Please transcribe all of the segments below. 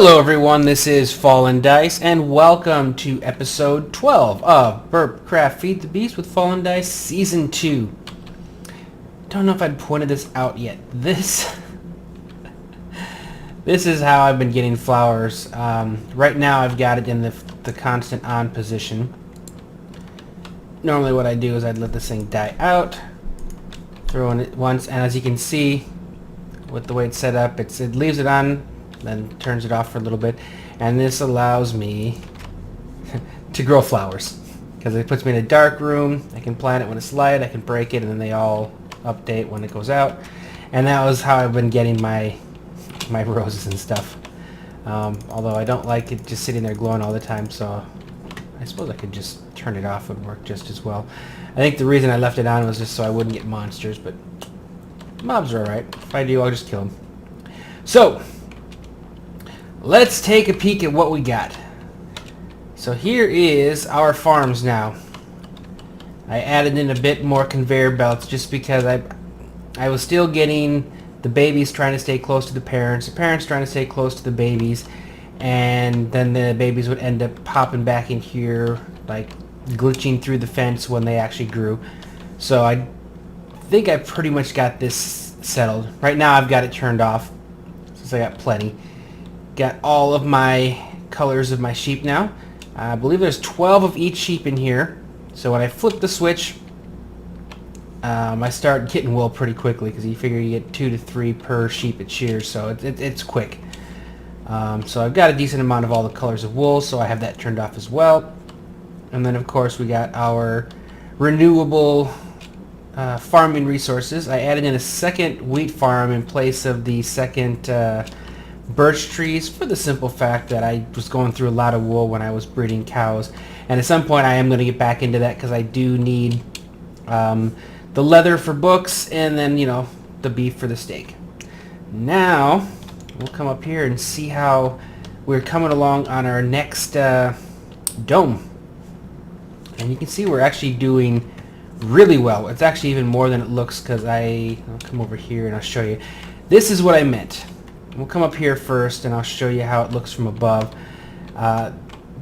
Hello everyone, this is FallenDice and welcome to episode 12 of Burpcraft Feed the Beast with FallenDice Season 2. Don't know if I'd pointed this out yet. This is how I've been getting flowers. Right now I've got it in the constant on position. Normally what I do is I'd let this thing die out, throw in it once, and as you can see with the way it's set up, it leaves it on, then turns it off for a little bit, and this allows me to grow flowers because it puts me in a dark room. I can plant it when it's light, I can break it, and then they all update when it goes out. And that was how I've been getting my roses and stuff, although I don't like it just sitting there glowing all the time, so I suppose I could just turn it off and work just as well. I think the reason I left it on was just so I wouldn't get monsters, but mobs are alright. If I do, I'll just kill them. So let's take a peek at what we got. So here is our farms now. I added in a bit more conveyor belts just because I was still getting the babies trying to stay close to the parents trying to stay close to the babies, and then the babies would end up popping back in here, like glitching through the fence when they actually grew. So I think I pretty much got this settled. Right now I've got it turned off since I got plenty. Got all of my colors of my sheep now. I believe there's 12 of each sheep in here. So when I flip the switch, I start getting wool pretty quickly because you figure you get 2 to 3 per sheep it shears, so it's quick. So I've got a decent amount of all the colors of wool, so I have that turned off as well. And then of course we got our renewable farming resources. I added in a second wheat farm in place of the second birch trees for the simple fact that I was going through a lot of wool when I was breeding cows, and at some point I am going to get back into that because I do need the leather for books, and then, you know, the beef for the steak. Now we'll come up here and see how we're coming along on our next dome, and you can see we're actually doing really well. It's actually even more than it looks because I'll come over here and I'll show you. This is what I meant. We'll come up here first and I'll show you how it looks from above.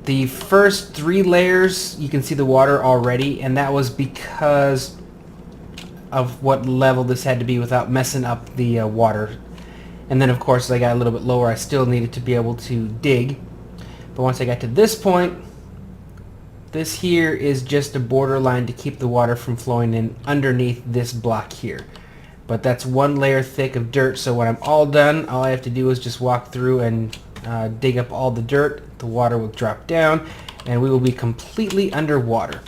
The first 3 layers you can see the water already, and that was because of what level this had to be without messing up the water. And then of course as I got a little bit lower I still needed to be able to dig, but once I got to this point, this here is just a borderline to keep the water from flowing in underneath this block here. But that's 1 layer thick of dirt, so when I'm all done, all I have to do is just walk through and dig up all the dirt. The water will drop down, and we will be completely underwater.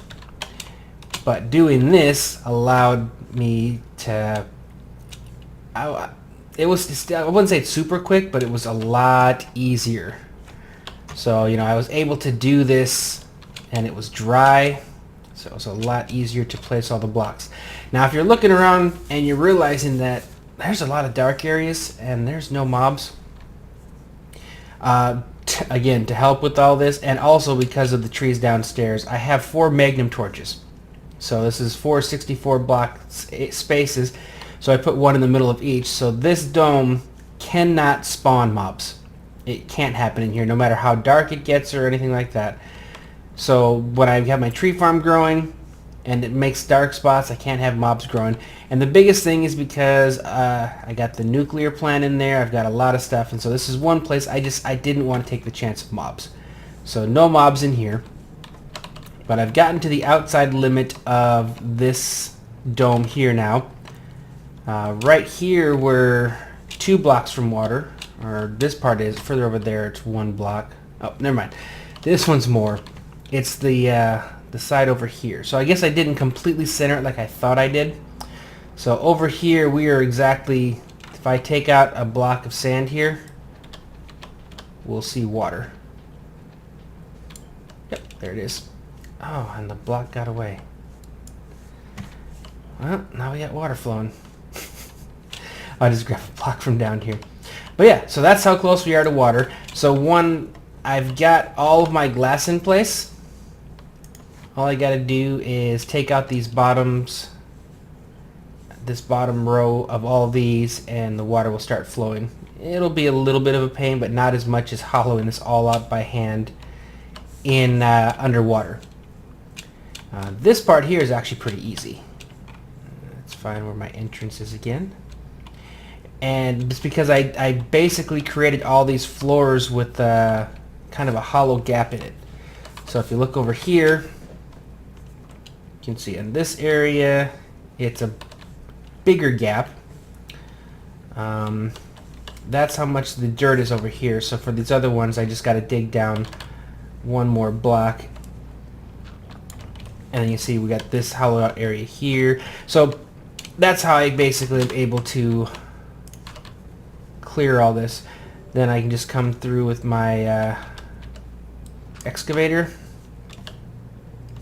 But doing this allowed me to... it was, I wouldn't say it's super quick, but it was a lot easier. So, you know, I was able to do this, and it was dry, so it was a lot easier to place all the blocks. Now if you're looking around and you're realizing that there's a lot of dark areas and there's no mobs, again, to help with all this, and also because of the trees downstairs, I have 4 magnum torches. So this is 4 64 block spaces, so I put 1 in the middle of each, so this dome cannot spawn mobs. It can't happen in here no matter how dark it gets or anything like that. So when I have my tree farm growing and it makes dark spots, I can't have mobs growing. And the biggest thing is because I got the nuclear plant in there, I've got a lot of stuff, and so this is one place I didn't want to take the chance of mobs. So no mobs in here. But I've gotten to the outside limit of this dome here now. Right here we're 2 blocks from water, or this part is. Further over there it's 1 block. Oh, never mind. This one's more. It's the side over here. So I guess I didn't completely center it like I thought I did. So over here we are exactly, if I take out a block of sand here, we'll see water. Yep, there it is. Oh, and the block got away. Well, now we got water flowing. I'll just grab a block from down here. But yeah, so that's how close we are to water. So I've got all of my glass in place. All I gotta do is take out these bottoms, this bottom row of all these, and the water will start flowing It'll be a little bit of a pain, but not as much as hollowing this all out by hand in underwater. This part here is actually pretty easy. Let's find where my entrance is again. And it's because I basically created all these floors with kind of a hollow gap in it. So if you look over here, you can see in this area, it's a bigger gap. That's how much the dirt is over here. So for these other ones, I just got to dig down one more block. And then you see we got this hollowed out area here. So that's how I basically am able to clear all this. Then I can just come through with my excavator.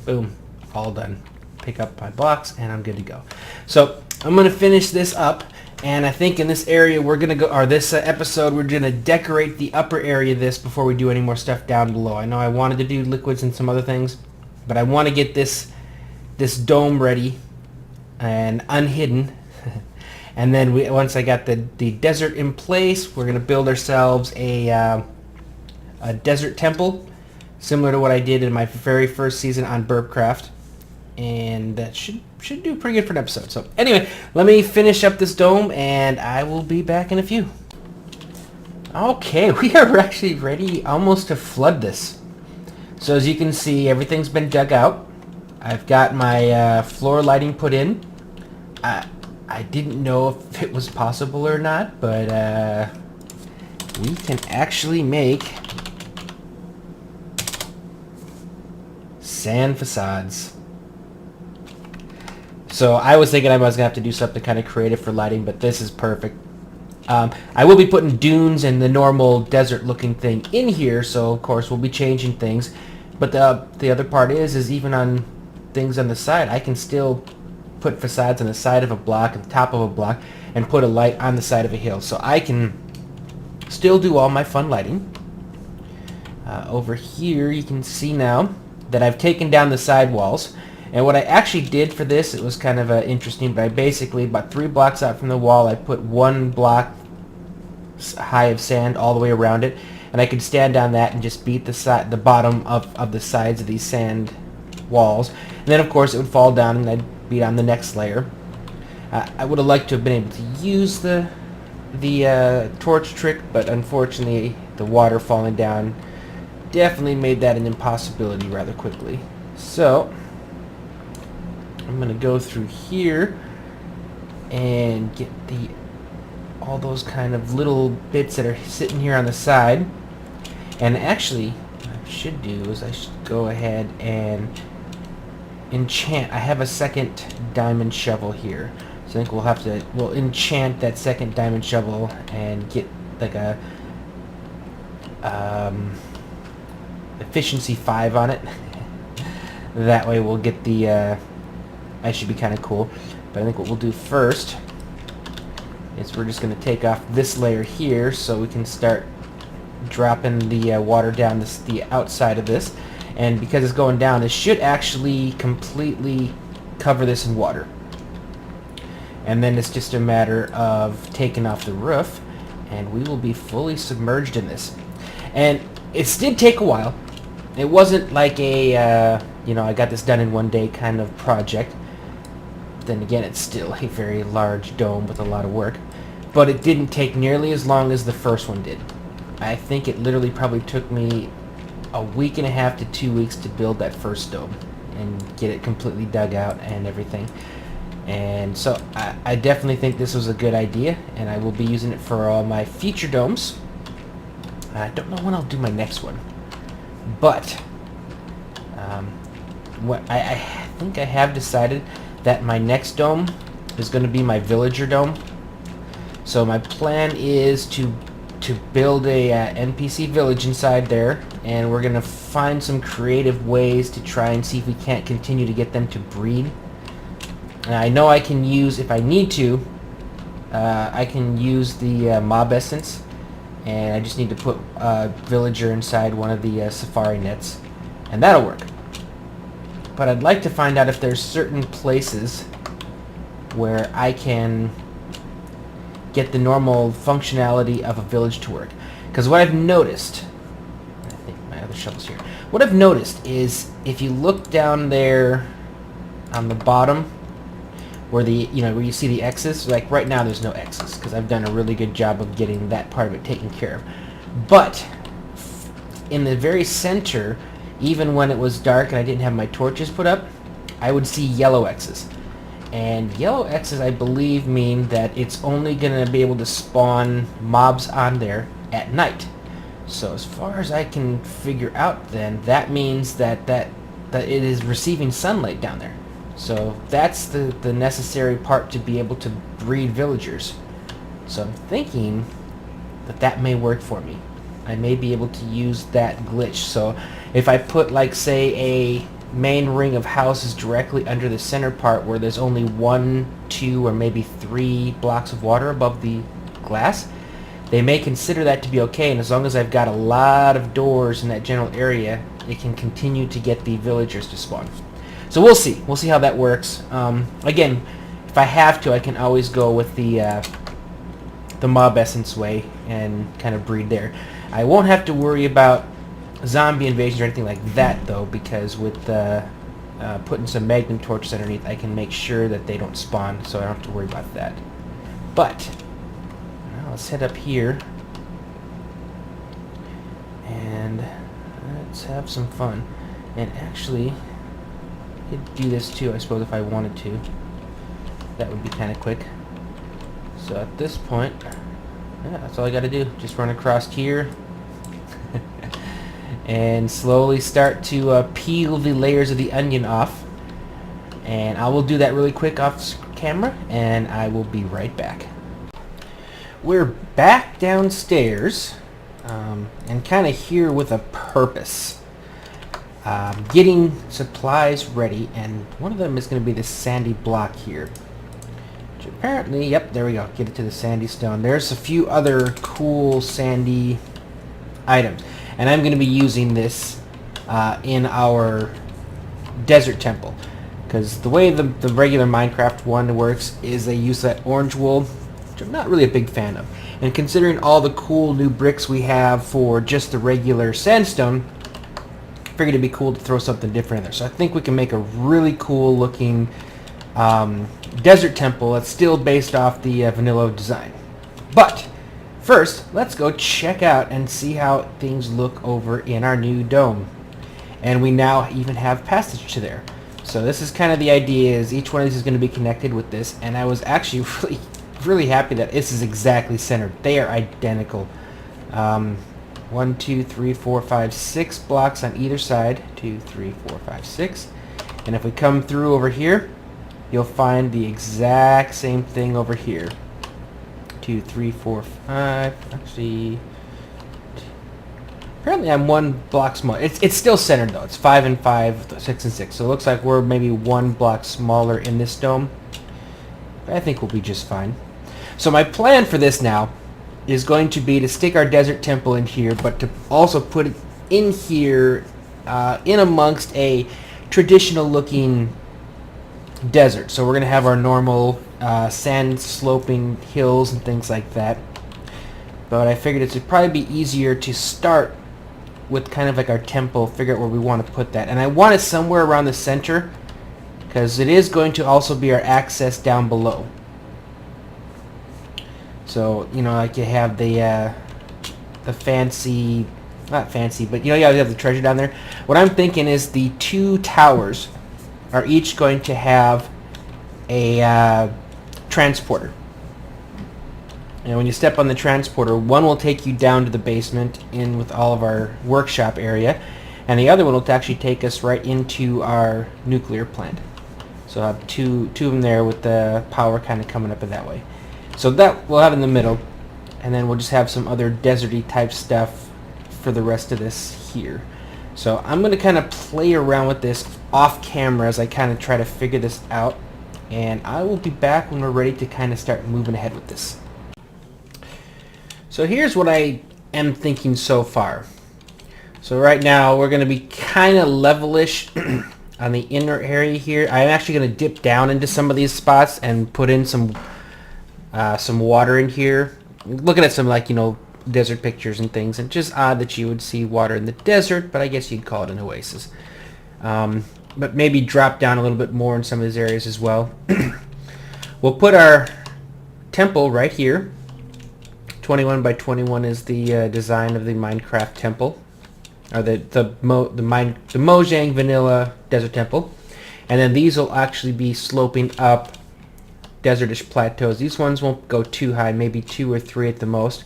Boom, all done. Pick up my blocks and I'm good to go. So I'm going to finish this up, and I think in this area we're going to go, or this episode, we're going to decorate the upper area of this before we do any more stuff down below. I know I wanted to do liquids and some other things, but I want to get this dome ready and unhidden. And then once I got the desert in place, we're going to build ourselves a desert temple, similar to what I did in my very first season on Burpcraft. And that should do pretty good for an episode. So anyway, let me finish up this dome, and I will be back in a few. Okay, we are actually ready almost to flood this. So as you can see, everything's been dug out. I've got my floor lighting put in. I didn't know if it was possible or not, but we can actually make sand facades. So I was thinking I was going to have to do something kind of creative for lighting, but this is perfect. I will be putting dunes and the normal desert looking thing in here, so of course we'll be changing things. But the other part is even on things on the side, I can still put facades on the side of a block, on the top of a block, and put a light on the side of a hill. So I can still do all my fun lighting. Over here you can see now that I've taken down the side walls. And what I actually did for this, it was kind of interesting, but I basically, about 3 blocks out from the wall, I put 1 block high of sand all the way around it, and I could stand on that and just beat the bottom of the sides of these sand walls. And then of course it would fall down and I'd beat on the next layer. I would have liked to have been able to use the torch trick, but unfortunately the water falling down definitely made that an impossibility rather quickly. So I'm going to go through here and get all those kind of little bits that are sitting here on the side. And actually, what I should do is I should go ahead and enchant. I have a second diamond shovel here. So I think we'll enchant that second diamond shovel and get like a efficiency 5 on it. That way we'll get the that should be kind of cool. But I think what we'll do first is we're just going to take off this layer here so we can start dropping the water down the outside of this. And because it's going down, this should actually completely cover this in water. And then it's just a matter of taking off the roof, and we will be fully submerged in this. And it did take a while. It wasn't like a, I got this done in one day kind of project. Then again, it's still a very large dome with a lot of work. But it didn't take nearly as long as the first one did. I think it literally probably took me a week and a half to 2 weeks to build that first dome and get it completely dug out and everything. And so I definitely think this was a good idea, and I will be using it for all my future domes. I don't know when I'll do my next one, but what I think I have decided that my next dome is going to be my villager dome. So my plan is to build a NPC village inside there, and we're going to find some creative ways to try and see if we can't continue to get them to breed. And I know I can use, if I need to, I can use the mob essence, and I just need to put a villager inside one of the safari nets, and that'll work. But I'd like to find out if there's certain places where I can get the normal functionality of a village to work. Because what I've noticed, I think my other shovel's here. What I've noticed is if you look down there on the bottom, where where you see the X's, like right now there's no X's because I've done a really good job of getting that part of it taken care of. But in the very center, even when it was dark and I didn't have my torches put up, I would see yellow X's. And yellow X's, I believe, mean that it's only going to be able to spawn mobs on there at night. So as far as I can figure out, then that means that it is receiving sunlight down there. So that's the necessary part to be able to breed villagers. So I'm thinking that may work for me. I may be able to use that glitch. So if I put, like, say, a main ring of houses directly under the center part where there's only 1, 2, or maybe 3 blocks of water above the glass, they may consider that to be okay, and as long as I've got a lot of doors in that general area, it can continue to get the villagers to spawn. So we'll see. We'll see how that works. Again, if I have to, I can always go with the mob essence way and kind of breed there. I won't have to worry about zombie invasions or anything like that, though, because with putting some magnum torches underneath, I can make sure that they don't spawn, so I don't have to worry about that. But now let's head up here and let's have some fun. And actually, I could do this too, I suppose, if I wanted to. That would be kind of quick. So at this point, yeah, that's all I got to do. Just run across here and slowly start to peel the layers of the onion off. And I will do that really quick off camera, and I will be right back. We're back downstairs, and kind of here with a purpose. Getting supplies ready, and one of them is going to be this sandy block here. Which apparently, yep, there we go. Get it to the sandy stone. There's a few other cool sandy items, and I'm going to be using this in our desert temple, because the way the regular Minecraft one works is they use that orange wool, which I'm not really a big fan of. And considering all the cool new bricks we have for just the regular sandstone, I figured it'd be cool to throw something different in there. So I think we can make a really cool looking desert temple that's still based off the vanilla design. But first, let's go check out and see how things look over in our new dome. And we now even have passage to there. So this is kind of the idea, is each one of these is going to be connected with this, and I was actually really happy that this is exactly centered. They are identical. 1, 2, 3, 4, 5, 6 blocks on either side. 2, 3, 4, 5, 6. And if we come through over here, you'll find the exact same thing over here. 2, 3, 4, 5. Actually, apparently I'm 1 block smaller. It's still centered though. It's 5 and 5, 6 and 6. So it looks like we're maybe 1 block smaller in this dome. But I think we'll be just fine. So my plan for this now is going to be to stick our desert temple in here, but to also put it in here, in amongst a traditional looking desert. So we're going to have our normal sand sloping hills and things like that. But I figured it would probably be easier to start with kind of like our temple, figure out where we want to put that. And I want it somewhere around the center, because it is going to also be our access down below. So, you know, like you have the fancy, not fancy, but you know, you have the treasure down there. What I'm thinking is the 2 towers are each going to have a transporter. And when you step on the transporter, one will take you down to the basement in with all of our workshop area, and the other one will actually take us right into our nuclear plant. So I'll have two of them there with the power kind of coming up in that way. So that we'll have in the middle, and then we'll just have some other deserty type stuff for the rest of this here. So I'm going to kind of play around with this off camera as I kind of try to figure this out, and I will be back when we're ready to kind of start moving ahead with this. So here's what I am thinking so far. So right now we're going to be kind of levelish on the inner area here. I'm actually going to dip down into some of these spots and put in some some water in here. Looking at some, like, you know, desert pictures and things, and just odd that you would see water in the desert, but I guess you'd call it an oasis. But maybe drop down a little bit more in some of these areas as well. We'll put our temple right here. 21 by 21 is the design of the Minecraft temple, or the Mojang vanilla desert temple. And then these will actually be sloping up desertish plateaus. These ones won't go too high, maybe 2 or 3 at the most.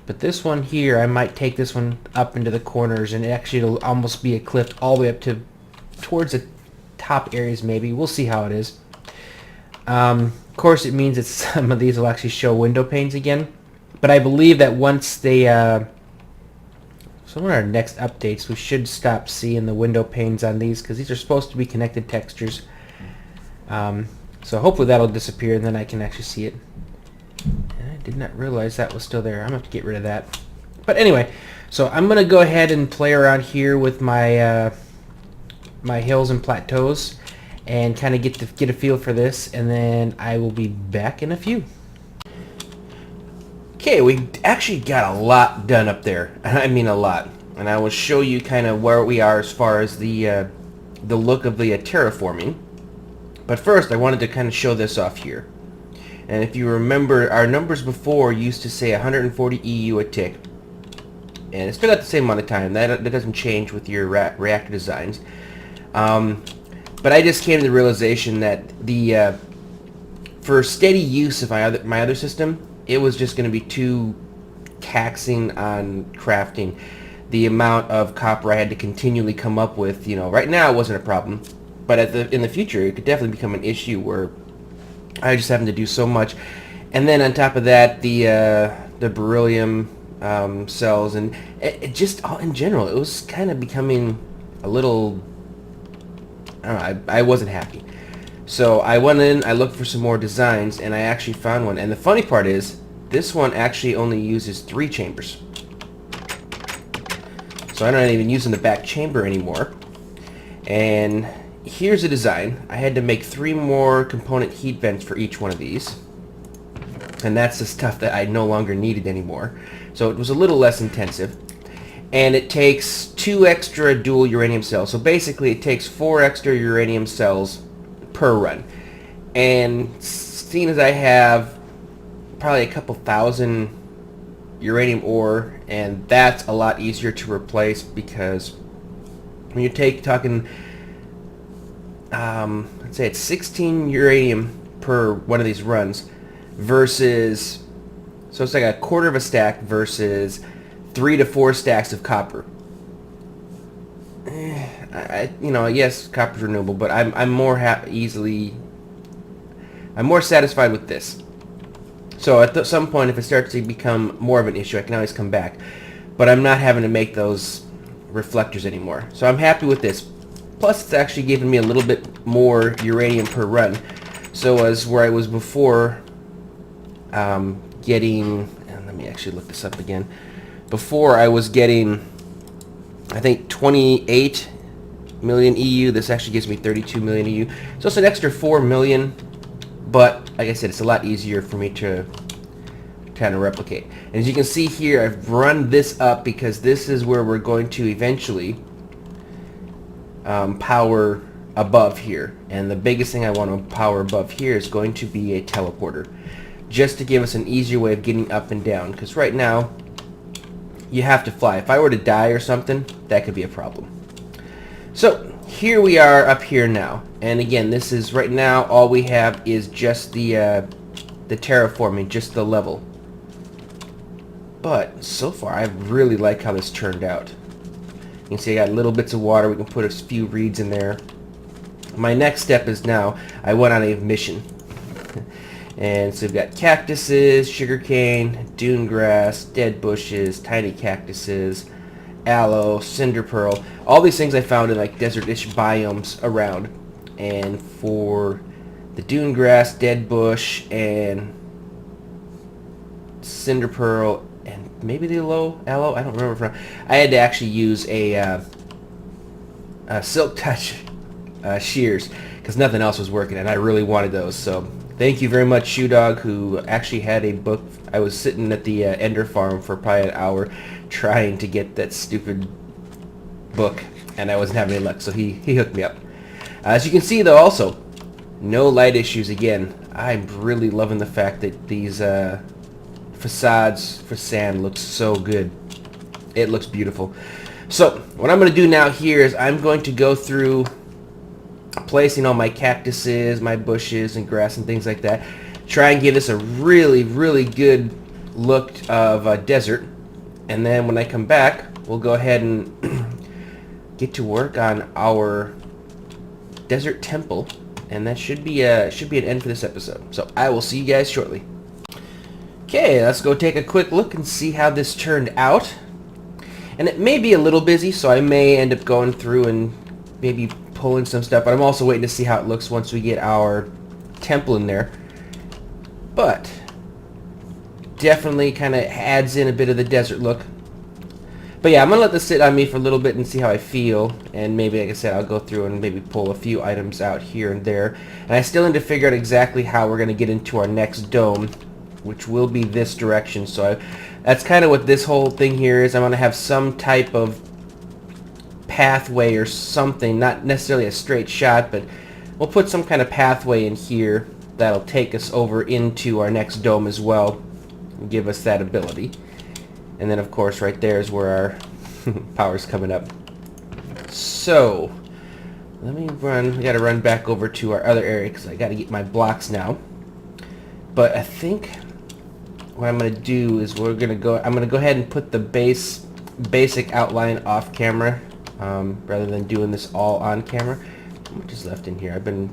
But this one here, I might take this one up into the corners, and actually it'll almost be a cliff all the way up to towards the top areas maybe. We'll see how it is. Of course, it means that some of these will actually show window panes again. But I believe that once they... some of our next updates, we should stop seeing the window panes on these, because these are supposed to be connected textures. So hopefully that'll disappear, and then I can actually see it. And I did not realize that was still there. I'm going to have to get rid of that. But anyway, so I'm going to go ahead and play around here with my my hills and plateaus, and kind of get a feel for this, and then I will be back in a few. Okay, we actually got a lot done up there. I mean a lot. And I will show you kind of where we are as far as the look of the terraforming. But first, I wanted to kind of show this off here. And if you remember, our numbers before used to say 140 EU a tick. And it's still got the same amount of time. That doesn't change with your reactor designs. But I just came to the realization that for steady use of my other system, it was just going to be too taxing on crafting. The amount of copper I had to continually come up with, you know, right now it wasn't a problem, but in the future it could definitely become an issue where I just having to do so much. And then on top of that, the beryllium cells, and it just in general, it was kind of becoming a little, I don't know, I wasn't happy. So I went in, I looked for some more designs, and I actually found one. And the funny part is, this one actually only uses 3 chambers. So I'm not even using the back chamber anymore. And here's a design. I had to make 3 more component heat vents for each one of these. And that's the stuff that I no longer needed anymore. So it was a little less intensive. And it takes 2 extra dual uranium cells. So basically it takes 4 extra uranium cells per run. And seeing as I have probably a couple thousand uranium ore, and that's a lot easier to replace, because when you talking let's say it's 16 uranium per one of these runs versus, so it's like a quarter of a stack versus 3 to 4 stacks of copper. You know, yes, copper's renewable, but I'm more satisfied with this. So at some point, if it starts to become more of an issue, I can always come back. But I'm not having to make those reflectors anymore. So I'm happy with this. Plus, it's actually giving me a little bit more uranium per run. So as where I was before getting, and let me actually look this up again. Before I was getting, I think 28 million EU. This actually gives me 32 million EU. So it's an extra 4 million. But like I said, it's a lot easier for me to kind of replicate. And as you can see here, I've run this up because this is where we're going to eventually power above here. And the biggest thing I want to power above here is going to be a teleporter, just to give us an easier way of getting up and down. Because right now, you have to fly. If I were to die or something, that could be a problem. So here we are up here now, and again, this is right now all we have is just the terraforming, just the level. But so far, I really like how this turned out. You can see I got little bits of water. We can put a few reeds in there. My next step is now I went on a mission, and so we've got cactuses, sugarcane, dune grass, dead bushes, tiny cactuses, aloe, cinder pearl, all these things I found in like desert-ish biomes around. And for the dune grass, dead bush, and cinder pearl, and maybe the aloe, I don't remember. I had to actually use a silk touch shears because nothing else was working, and I really wanted those. So Thank you very much, Shoe Dog, who actually had a book. I was sitting at the Ender Farm for probably an hour trying to get that stupid book, and I wasn't having any luck, so he hooked me up. As you can see, though, also, no light issues again. I'm really loving the fact that these facades for sand look so good. It looks beautiful. So, what I'm going to do now here is I'm going to go through placing all my cactuses, my bushes, and grass and things like that. Try and give this a really, really good look of desert. And then when I come back, we'll go ahead and get to work on our desert temple. And that should be an end for this episode. So I will see you guys shortly. Okay, let's go take a quick look and see how this turned out. And it may be a little busy, so I may end up going through and maybe pulling some stuff, but I'm also waiting to see how it looks once we get our temple in there. But definitely kind of adds in a bit of the desert look. But yeah, I'm going to let this sit on me for a little bit and see how I feel, and maybe, like I said, I'll go through and maybe pull a few items out here and there. And I still need to figure out exactly how we're going to get into our next dome, which will be this direction. So that's kind of what this whole thing here is. I'm going to have some type of pathway or something, not necessarily a straight shot, but we'll put some kind of pathway in here that'll take us over into our next dome as well and give us that ability. And then of course right there is where our power's coming up. So let me run, we gotta run back over to our other area because I gotta get my blocks now. But I think what I'm gonna do is I'm gonna go ahead and put the basic outline off camera rather than doing this all on camera. How much is left in here? I've been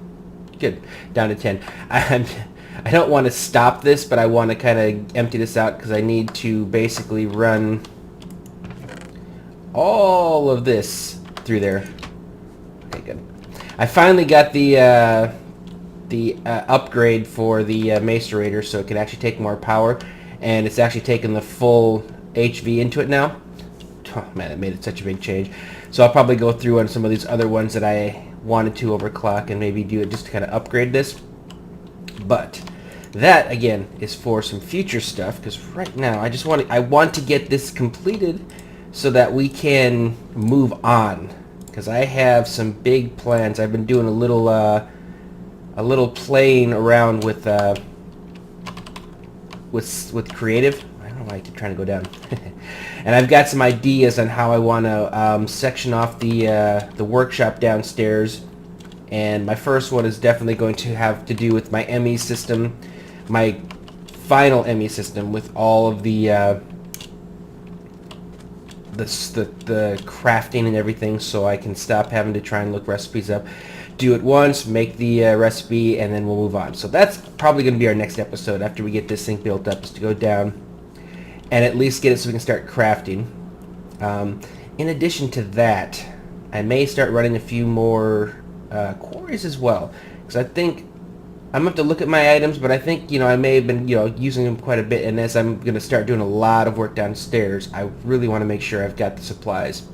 good, down to 10. I don't want to stop this, but I want to kind of empty this out because I need to basically run all of this through there. Okay, good. I finally got the upgrade for the macerator, so it can actually take more power, and it's actually taken the full HV into it now. Oh man, it made it such a big change. So I'll probably go through on some of these other ones that I wanted to overclock and maybe do it just to kind of upgrade this. But that again is for some future stuff, because right now I want to get this completed so that we can move on, because I have some big plans. I've been doing a little playing around with creative. I don't know why I keep trying to go down. And I've got some ideas on how I want to section off the workshop downstairs. And my first one is definitely going to have to do with my ME system, my final ME system with all of the crafting and everything, so I can stop having to try and look recipes up. Do it once, make the recipe, and then we'll move on. So that's probably going to be our next episode after we get this thing built up, is to go down and at least get it so we can start crafting. In addition to that, I may start running a few more quarries as well, because I think I'm going to have to look at my items, but I think, I may have been, using them quite a bit, and as I'm going to start doing a lot of work downstairs, I really want to make sure I've got the supplies.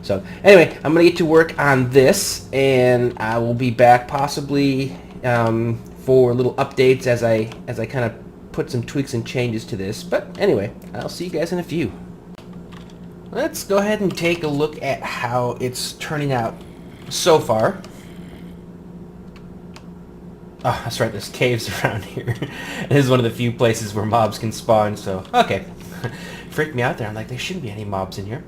So, anyway, I'm going to get to work on this, and I will be back possibly for little updates as I kind of put some tweaks and changes to this. But anyway, I'll see you guys in a few. Let's go ahead and take a look at how it's turning out so far. Oh, that's right, there's caves around here. This is one of the few places where mobs can spawn, so, okay. Freaked me out there. I'm like, there shouldn't be any mobs in here.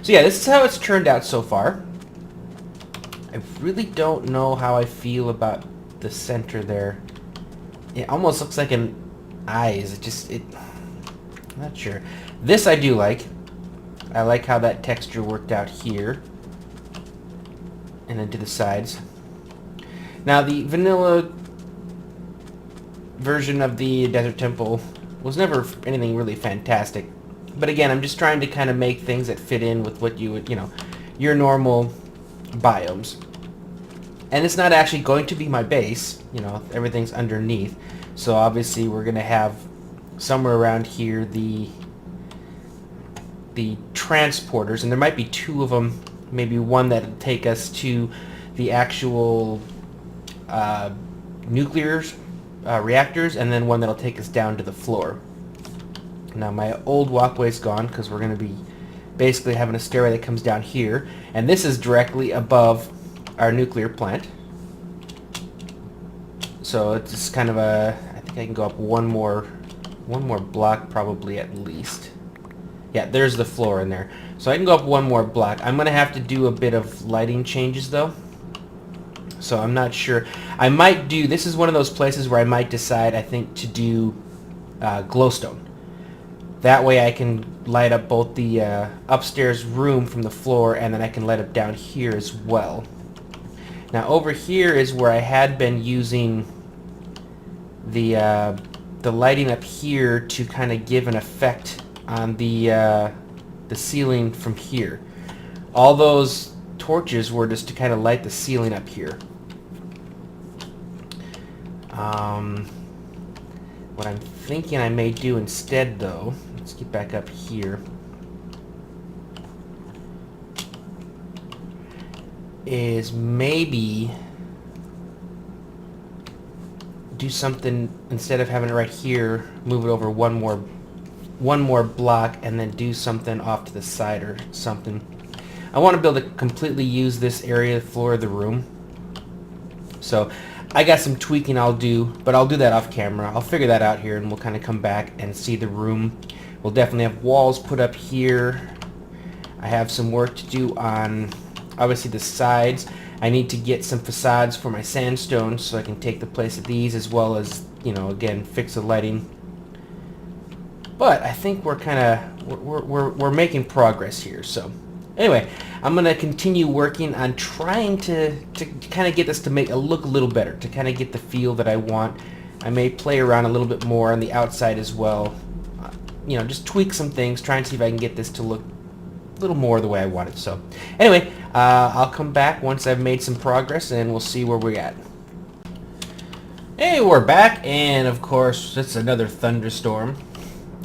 So yeah, this is how it's turned out so far. I really don't know how I feel about the center there. It almost looks like an eyes. I'm not sure. This I do like. I like how that texture worked out here. And then to the sides. Now the vanilla version of the Desert Temple was never anything really fantastic. But again, I'm just trying to kind of make things that fit in with what you would, your normal biomes. And it's not actually going to be my base, everything's underneath. So obviously we're going to have somewhere around here the transporters, and there might be two of them, maybe one that'll take us to the actual nuclear reactors, and then one that'll take us down to the floor. Now my old walkway's gone because we're going to be basically having a stairway that comes down here, and this is directly above our nuclear plant. So it's just kind of a, I think I can go up one more block probably at least. Yeah, there's the floor in there. So I can go up one more block. I'm going to have to do a bit of lighting changes though. So I'm not sure. I might do, this is one of those places where I might decide, I think, to do glowstone. That way I can light up both the upstairs room from the floor, and then I can light up down here as well. Now over here is where I had been using the lighting up here to kind of give an effect on the ceiling from here. All those torches were just to kind of light the ceiling up here. What I'm thinking I may do instead though, let's get back up here, is maybe do something, instead of having it right here, move it over one more block and then do something off to the side or something. I want to be able to completely use this area, floor of the room. So I got some tweaking I'll do, but I'll do that off camera. I'll figure that out here and we'll kind of come back and see the room. We'll definitely have walls put up here. I have some work to do on obviously the sides. I need to get some facades for my sandstone so I can take the place of these, as well as, you know, again, fix the lighting. But I think we're kind of we're making progress here. So anyway, I'm gonna continue working on trying to kind of get this to make it look a little better, to kind of get the feel that I want. I may play around a little bit more on the outside as well. You know, just tweak some things, try and see if I can get this to look a little more the way I want it. So anyway, I'll come back once I've made some progress and we'll see where we're at. Hey, we're back, and of course it's another thunderstorm.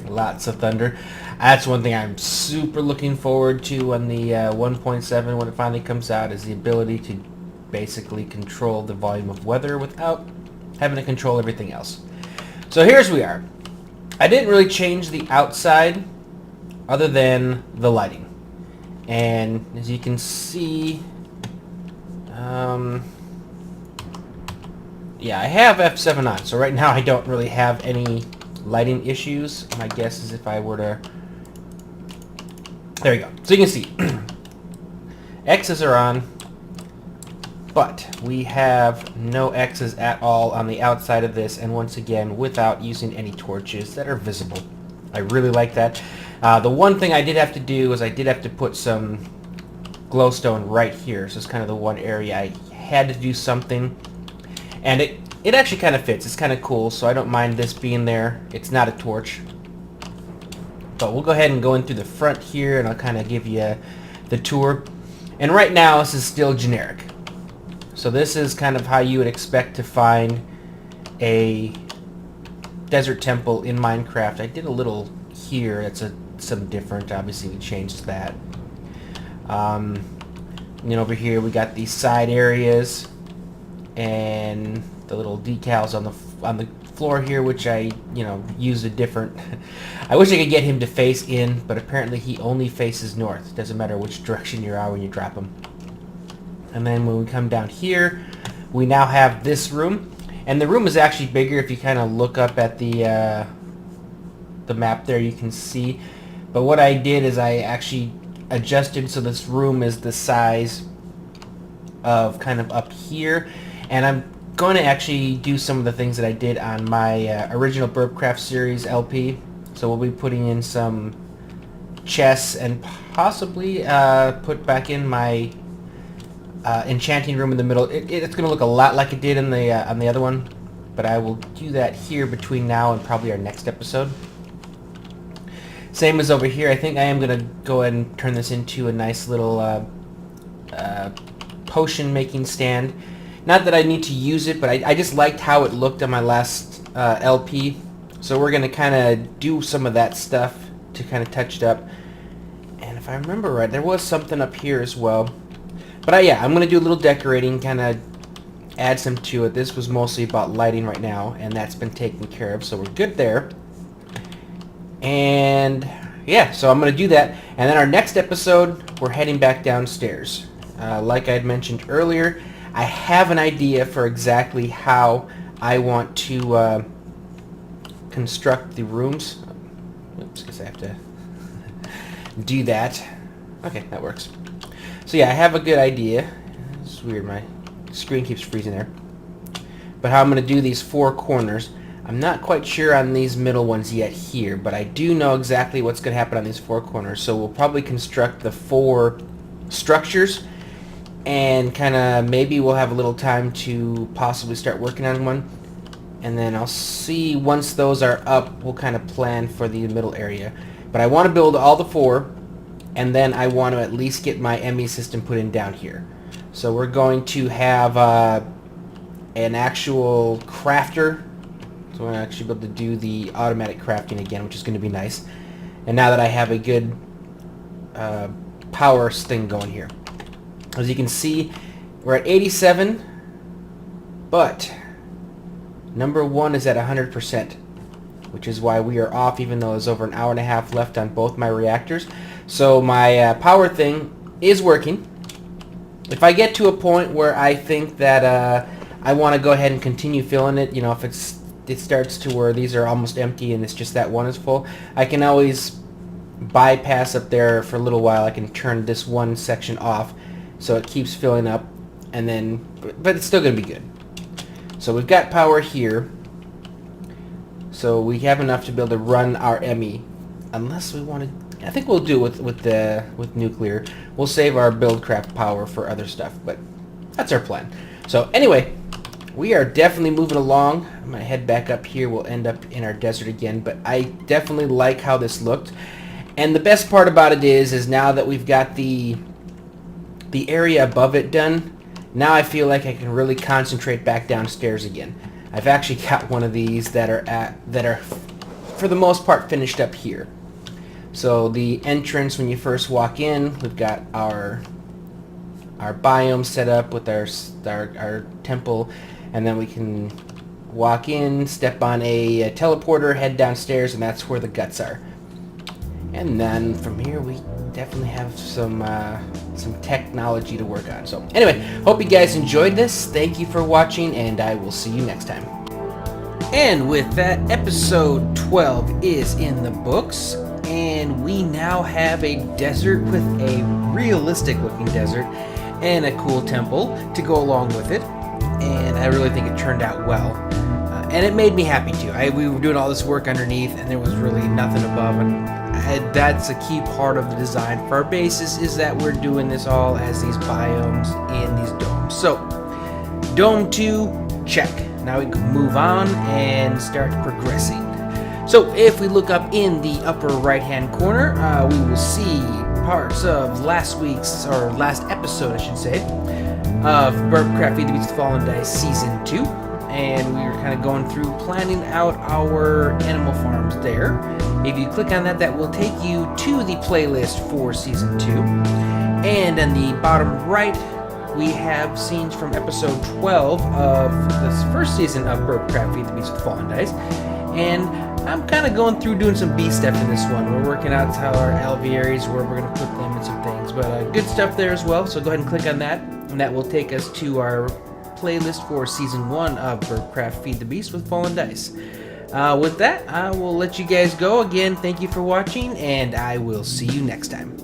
Lots of thunder. That's one thing I'm super looking forward to on the 1.7 when it finally comes out, is the ability to basically control the volume of weather without having to control everything else. So here's we are. I didn't really change the outside other than the lighting. And as you can see, yeah, I have F7 on, so right now I don't really have any lighting issues. My guess is if I were to, there you go. So you can see X's are on, but we have no X's at all on the outside of this, and once again without using any torches that are visible. I really like that. The one thing I did have to do is I did have to put some glowstone right here. So it's kind of the one area I had to do something, and it actually kind of fits. It's kind of cool, so I don't mind this being there. It's not a torch. But we'll go ahead and go in through the front here, and I'll kind of give you the tour. And right now this is still generic. So this is kind of how you would expect to find a desert temple in Minecraft. I did a little here. It's some different. Obviously we changed that. And then over here we got these side areas and the little decals on the floor here, which I, you know, used a different. I wish I could get him to face in, but apparently he only faces north. Doesn't matter which direction you are when you drop him. And then when we come down here, we now have this room, and the room is actually bigger. If you kind of look up at the map there, you can see. But what I did is I actually adjusted so this room is the size of kind of up here, and I'm going to actually do some of the things that I did on my original Burpcraft series LP. So we'll be putting in some chests and possibly put back in my enchanting room in the middle. It's going to look a lot like it did in the on the other one, but I will do that here between now and probably our next episode. Same as over here. I think I am going to go ahead and turn this into a nice little potion making stand. Not that I need to use it, but I just liked how it looked on my last LP. So we're going to kind of do some of that stuff to kind of touch it up. And if I remember right, there was something up here as well. But yeah, I'm going to do a little decorating, kind of add some to it. This was mostly about lighting right now, and that's been taken care of, so we're good there. And yeah, so I'm going to do that. And then our next episode, we're heading back downstairs. Like I had mentioned earlier, I have an idea for exactly how I want to construct the rooms. Oops, guess I have to do that. Okay, that works. So yeah, I have a good idea. It's weird, my screen keeps freezing there. But how I'm going to do these 4 corners, I'm not quite sure on these middle ones yet here, but I do know exactly what's going to happen on these 4 corners. So we'll probably construct the 4 structures, and kind of maybe we'll have a little time to possibly start working on one. And then I'll see, once those are up, we'll kind of plan for the middle area. But I want to build all the 4, and then I want to at least get my ME system put in down here. So we're going to have an actual crafter. So we're going to actually be able to do the automatic crafting again, which is going to be nice. And now that I have a good power thing going here. As you can see, we're at 87, but number 1 is at 100%, which is why we are off, even though there's over an hour and a half left on both my reactors. So my power thing is working. If I get to a point where I think that I want to go ahead and continue filling it, you know, if it starts to where these are almost empty and it's just that one is full, I can always bypass up there for a little while. I can turn this one section off so it keeps filling up, and then, but it's still going to be good. So we've got power here, so we have enough to be able to run our ME, unless we want to. I think we'll do it with nuclear. We'll save our BuildCraft power for other stuff, but that's our plan. So anyway, we are definitely moving along. I'm gonna head back up here. We'll end up in our desert again, but I definitely like how this looked. And the best part about it is now that we've got the area above it done, now I feel like I can really concentrate back downstairs again. I've actually got one of these that are for the most part finished up here. So the entrance, when you first walk in, we've got our biome set up with our temple, and then we can walk in, step on a teleporter, head downstairs, and that's where the guts are. And then from here we definitely have some technology to work on. So anyway, hope you guys enjoyed this. Thank you for watching, and I will see you next time. And with that, episode 12 is in the books, and we now have a desert with a realistic looking desert and a cool temple to go along with it. And I really think it turned out well. And it made me happy too. We were doing all this work underneath, and there was really nothing above. And that's a key part of the design for our bases, is that we're doing this all as these biomes in these domes. So, Dome 2, check. Now we can move on and start progressing. So, if we look up in the upper right-hand corner, we will see parts of last episode, I should say, of Burpcraft Feed the Beast with FallenDice Season 2. And we were kind of going through planning out our animal farms there. If you click on that, that will take you to the playlist for Season 2. And in the bottom right, we have scenes from episode 12 of this first season of Burpcraft Feed the Beast with FallenDice. And I'm kind of going through doing some bee stuff in this one. We're working out how our alvearies, where we're going to put them and some things. But good stuff there as well, so go ahead and click on that. And that will take us to our playlist for Season 1 of Burpcraft Feed the Beast with FallenDice. With that, I will let you guys go. Again, thank you for watching, and I will see you next time.